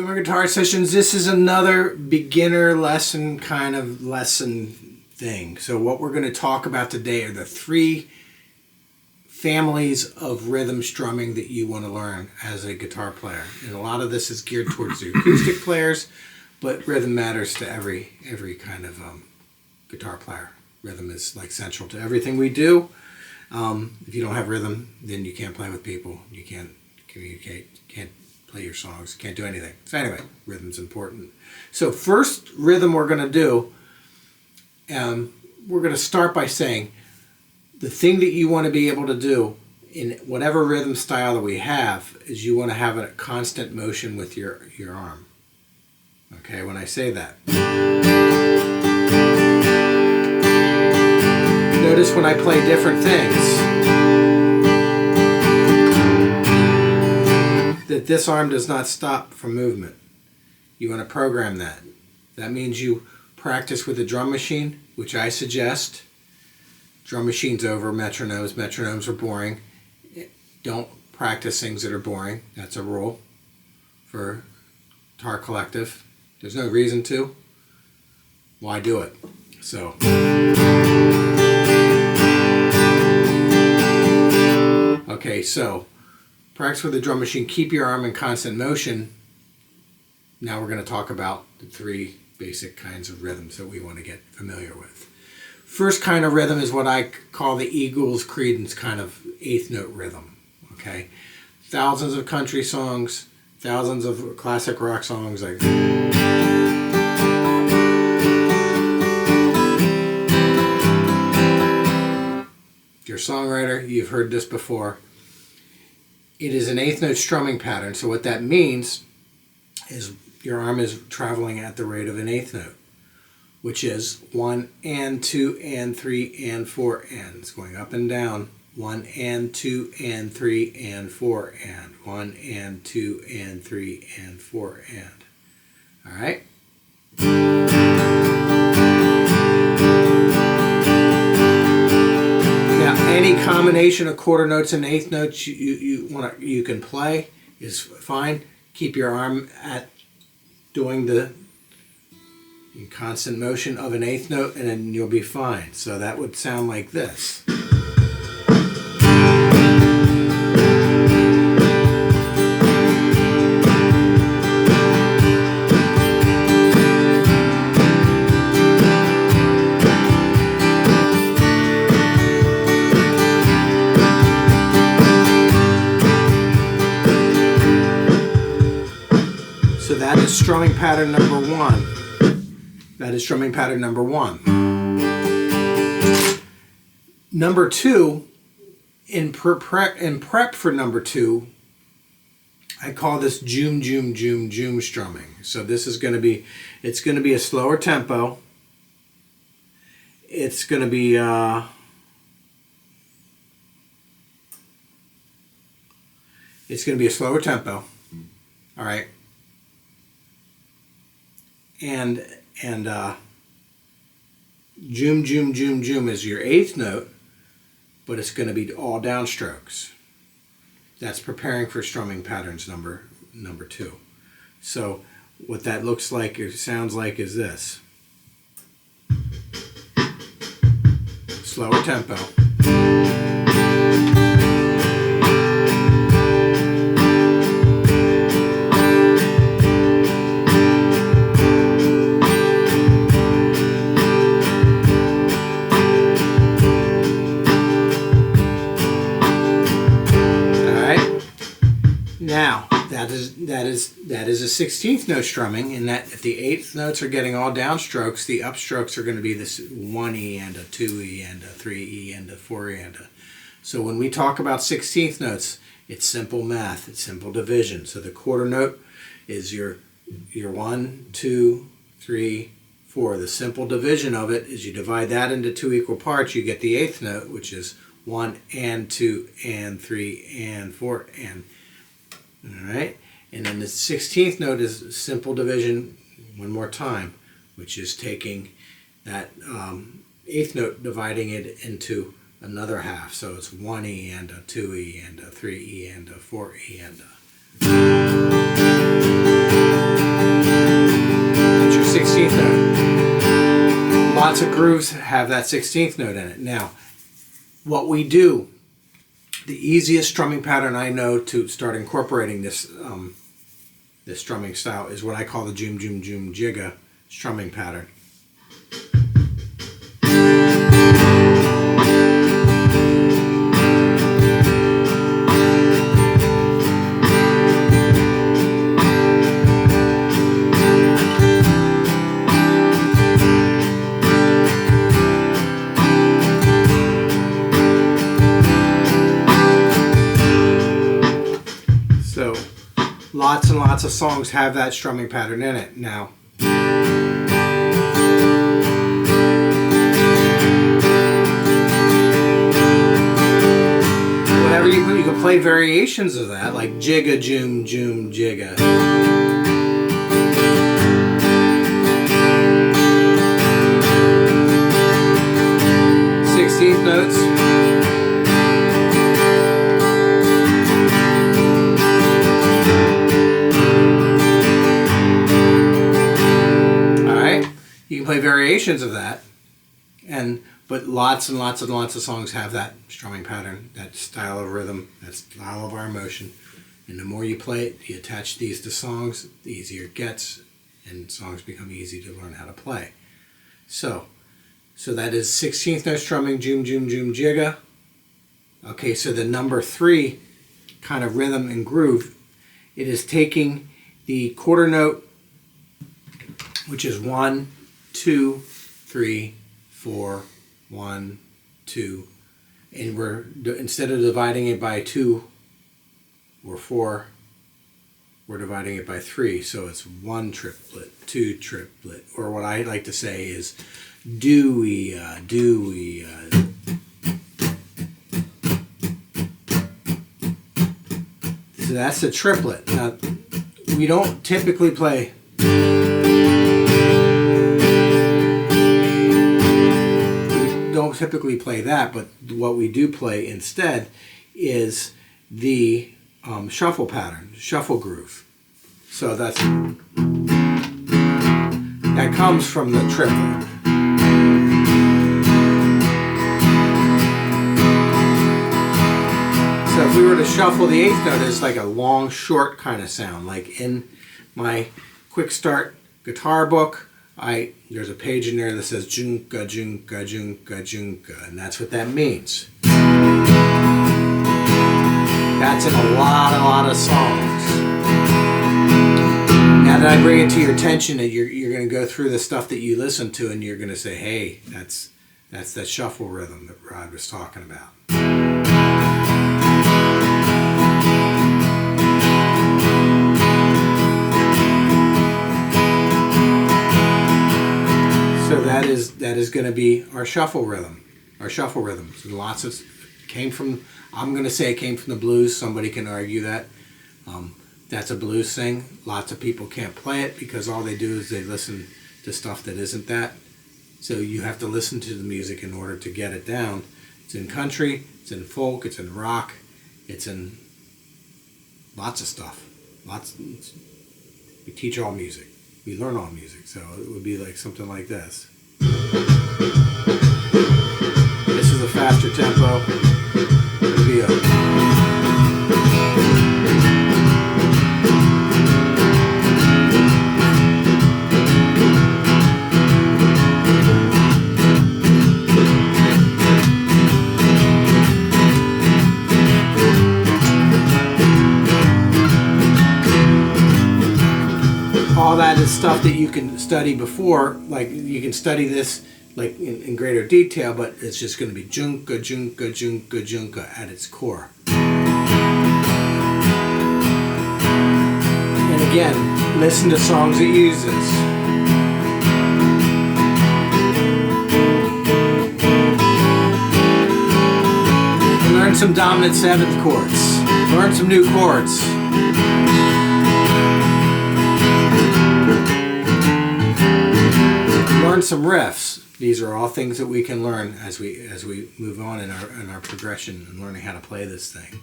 Boomer Guitar Sessions, this is another beginner lesson kind of lesson thing. So what we're going to talk about today are the three families of rhythm strumming that you want to learn as a guitar player. And a lot of this is geared towards the acoustic players, but rhythm matters to every kind of guitar player. Rhythm is like central to everything we do. If you don't have rhythm, then you can't play with people. You can't communicate, can't play your songs, can't do anything. So anyway, rhythm's important. So first rhythm we're going to do, we're going to start by saying the thing that you want to be able to do in whatever rhythm style that we have is you want to have a constant motion with your arm. Okay, when I say that. Notice when I play different things that this arm does not stop from movement. You want to program that. That means you practice with a drum machine, which I suggest. Drum machines over metronomes. Metronomes are boring. Don't practice things that are boring. That's a rule for Guitar Collective. There's no reason to. Why do it? So. Okay, so practice with the drum machine. Keep your arm in constant motion. Now we're going to talk about the three basic kinds of rhythms that we want to get familiar with. First kind of rhythm is what I call the Eagles Creedence kind of eighth note rhythm. Okay, thousands of country songs, thousands of classic rock songs like. If you're a songwriter, you've heard this before. It is an eighth note strumming pattern. So what that means is your arm is traveling at the rate of an eighth note, which is 1 and 2 and 3 and 4 and. It's going up and down. 1 and 2 and 3 and 4 and. 1 and 2 and 3 and 4 and. All right? Now, any combination of quarter notes and eighth notes you can play is fine. Keep your arm at doing the constant motion of an eighth note, and then you'll be fine. So that would sound like this. So that is strumming pattern number one. That is strumming pattern number one. Number two, in prep for number two, I call this Joom Joom Joom Joom strumming. So this is going to be, it's going to be a slower tempo. It's going to be a slower tempo. All right. And Joom Joom Joom Joom is your eighth note, but it's going to be all downstrokes. That's preparing for strumming patterns number two. So what that looks like or sounds like is this. Slower tempo. Now, that is a 16th note strumming, in that if the eighth notes are getting all downstrokes, the upstrokes are going to be this 1E and a 2E and a 3E and a 4E and a. So when we talk about 16th notes, it's simple math, it's simple division. So the quarter note is your 1, 2, 3, 4. The simple division of it is you divide that into two equal parts, you get the eighth note, which is 1 and 2 and 3 and 4 and. All right, and then the 16th note is simple division one more time, which is taking that eighth note, dividing it into another half. So it's 1E and a 2E and a 3E and a 4E and a. 16th note. Lots of grooves have that 16th note in it. Now, what we do, the easiest strumming pattern I know to start incorporating this this strumming style is what I call the Joom Joom Joom Jigga strumming pattern. So lots and lots of songs have that strumming pattern in it. Now, whatever you can play variations of that, like Jigga Joom Joom Jigga. 16th notes. You can play variations of that, but lots and lots and lots of songs have that strumming pattern, that style of rhythm, that style of our emotion. And the more you play it, you attach these to songs, the easier it gets, and songs become easy to learn how to play. So that is 16th note strumming, Joom Joom Joom Jigga. Okay, so the number 3 kind of rhythm and groove, it is taking the quarter note, which is 1, 2, 3, 4, 1, 2, and we're, instead of dividing it by 2 or 4, we're dividing it by 3. So it's 1 triplet, 2 triplet, or what I like to say is doo-wee, doo-wee. So that's a triplet. Now, we don't typically play that, but what we do play instead is the shuffle pattern, shuffle groove. So that comes from the triplet. So if we were to shuffle the 8th note, it's like a long, short kind of sound. Like in my quick start guitar book, there's a page in there that says junka, junka, junka, junka, and that's what that means. That's in a lot of songs. Now that I bring it to your attention, that you're going to go through the stuff that you listen to, and you're going to say, hey, that's that shuffle rhythm that Rod was talking about. So that is going to be our shuffle rhythm. Our shuffle rhythms. And lots of came from. I'm going to say it came from the blues. Somebody can argue that. That's a blues thing. Lots of people can't play it because all they do is they listen to stuff that isn't that. So you have to listen to the music in order to get it down. It's in country. It's in folk. It's in rock. It's in lots of stuff. We teach all music. We learn all music, so it would be like something like this. This is a faster tempo. It would be all that is stuff that you can study before, like you can study this like in greater detail, but it's just going to be junka, junka, junka, junka at its core. And again, listen to songs that use this. And learn some dominant 7th chords. Learn some new chords. Learn some riffs. These are all things that we can learn as we move on in our progression and learning how to play this thing.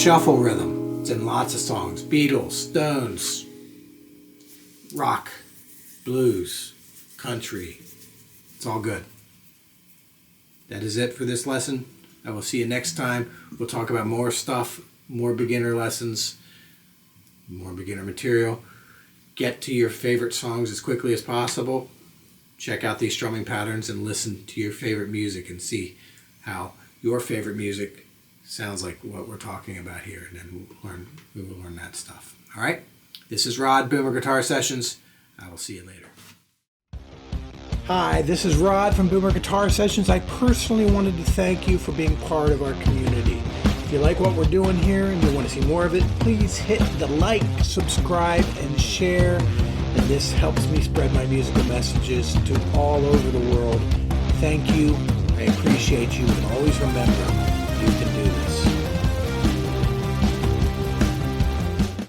shuffle rhythm. It's in lots of songs. Beatles, Stones, rock, blues, country. It's all good. That is it for this lesson. I will see you next time. We'll talk about more stuff, more beginner lessons, more beginner material. Get to your favorite songs as quickly as possible. Check out these strumming patterns and listen to your favorite music and see how your favorite music sounds like what we're talking about here. And then we will learn that stuff. All right? This is Rod, Boomer Guitar Sessions. I will see you later. Hi, this is Rod from Boomer Guitar Sessions. I personally wanted to thank you for being part of our community. If you like what we're doing here and you want to see more of it, please hit the like, subscribe, and share. And this helps me spread my musical messages to all over the world. Thank you. I appreciate you. And always remember, you can do this.